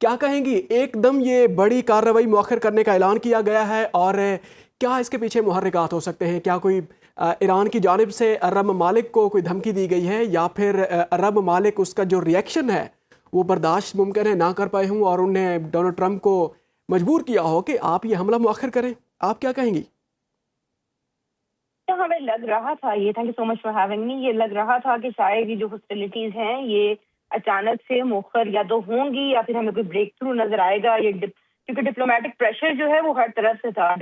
کیا کہیں گی؟ ایک دم یہ بڑی کارروائی مؤخر کرنے کا اعلان کیا گیا ہے، اور کیا اس کے پیچھے محرکات ہو سکتے ہیں؟ کیا کوئی ایران کی جانب سے عرب ممالک کو کوئی دھمکی دی گئی ہے، یا پھر عرب ممالک اس کا جو ریئیکشن ہے وہ برداشت ممکن ہے نہ کر پائے ہوں اور انہوں نے ڈونلڈ ٹرمپ کو مجبور کیا ہو کہ آپ یہ حملہ مؤخر کریں؟ آپ کیا کہیں گی؟ ہمیں لگ رہا تھا، یہ thank you so much for having me, یہ لگ رہا تھا کہ شاید یہ جو ہاسٹیلٹیز ہیں یہ اچانک سے مؤخر یا تو ہوں گی یا پھر ہمیں کوئی بریک تھرو نظر آئے گا. کیونکہ ڈپلومیٹک پریشر جو ہے وہ ہر طرف سے تھا.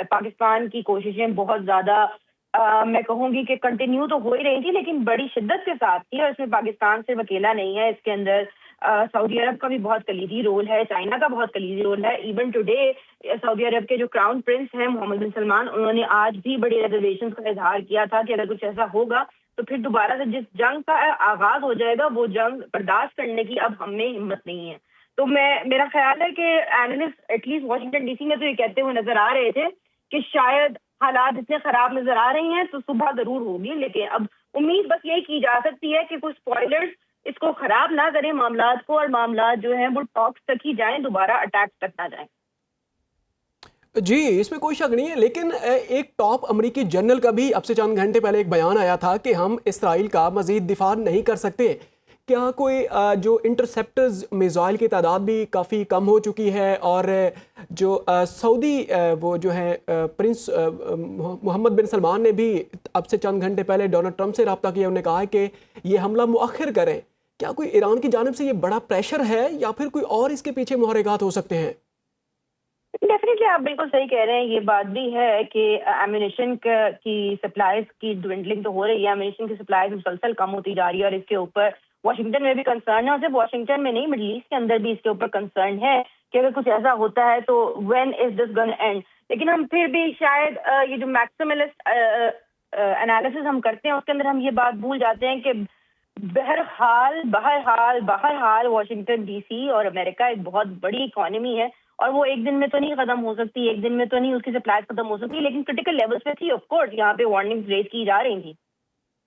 پاکستان کی کوششیں بہت زیادہ میں کہوں گی کہ کنٹینیو تو ہو ہی رہی تھی، لیکن بڑی شدت کے ساتھ تھی، اور اس میں پاکستان صرف اکیلا نہیں ہے. اس کے اندر سعودی عرب کا بھی بہت کلیدی رول ہے، چائنا کا بہت کلیدی رول ہے. ایون ٹوڈے سعودی عرب کے جو کراؤن پرنس ہیں محمد بن سلمان، انہوں نے آج بھی بڑی ریزرویشن کا اظہار کیا تھا کہ اگر کچھ ایسا ہوگا تو پھر دوبارہ سے جس جنگ کا آغاز ہو جائے گا وہ جنگ برداشت کرنے کی اب ہم میں ہمت نہیں ہے. تو میرا خیال ہے کہ analyst at least Washington D C میں تو یہ کہتے ہوئے نظر آ رہے تھے کہ شاید حالات اتنے خراب نظر آ رہی ہیں تو صبح ضرور ہوگی، لیکن اب امید بس یہی کی جا سکتی ہے کہ کچھ اسپوائلرز اس کو خراب نہ کریں معاملات کو، اور معاملات جو ہیں وہ ٹاکس تک ہی جائیں، دوبارہ اٹیکس تک نہ جائیں. جی اس میں کوئی شک نہیں ہے، لیکن ایک ٹاپ امریکی جنرل کا بھی اب سے چند گھنٹے پہلے ایک بیان آیا تھا کہ ہم اسرائیل کا مزید دفاع نہیں کر سکتے. کیا کوئی جو انٹرسیپٹرز میزائل کی تعداد بھی کافی کم ہو چکی ہے، اور جو سعودی وہ جو ہے پرنس محمد بن سلمان نے بھی اب سے چند گھنٹے پہلے ڈونلڈ ٹرمپ سے رابطہ کیا، انہوں نے کہا ہے کہ یہ حملہ مؤخر کریں. کیا کوئی ایران کی جانب سے یہ بڑا پریشر ہے، یا پھر کوئی اور اس کے پیچھے محرکات ہو سکتے ہیں؟ ڈیفینیٹلی آپ بالکل صحیح کہہ رہے ہیں. یہ بات بھی ہے کہ ایمونیشن کی سپلائیز کی ڈوینڈلنگ تو ہو رہی ہے، ایمونیشن کی سپلائیز مسلسل کم ہوتی جا رہی ہے، اور اس کے اوپر واشنگٹن میں بھی کنسرن ہے، اور صرف واشنگٹن میں نہیں، مڈل ایسٹ کے اندر بھی اس کے اوپر کنسرن ہے کہ اگر کچھ ایسا ہوتا ہے تو when is this gun and. لیکن ہم پھر بھی شاید یہ جو میکسیملسٹ انالیسس ہم کرتے ہیں اس کے اندر ہم یہ بات بھول جاتے ہیں کہ بہرحال واشنگٹن ڈی سی اور امریکہ ایک بہت بڑی اکانومی ہے، اور وہ ایک دن میں تو نہیں ختم ہو سکتی، ایک دن میں تو نہیں اس کی سپلائی ختم ہو سکتی، لیکن کرٹیکل لیولز پہ تھی. آف کورس یہاں پہ وارننگ ریز کی جا رہی تھی.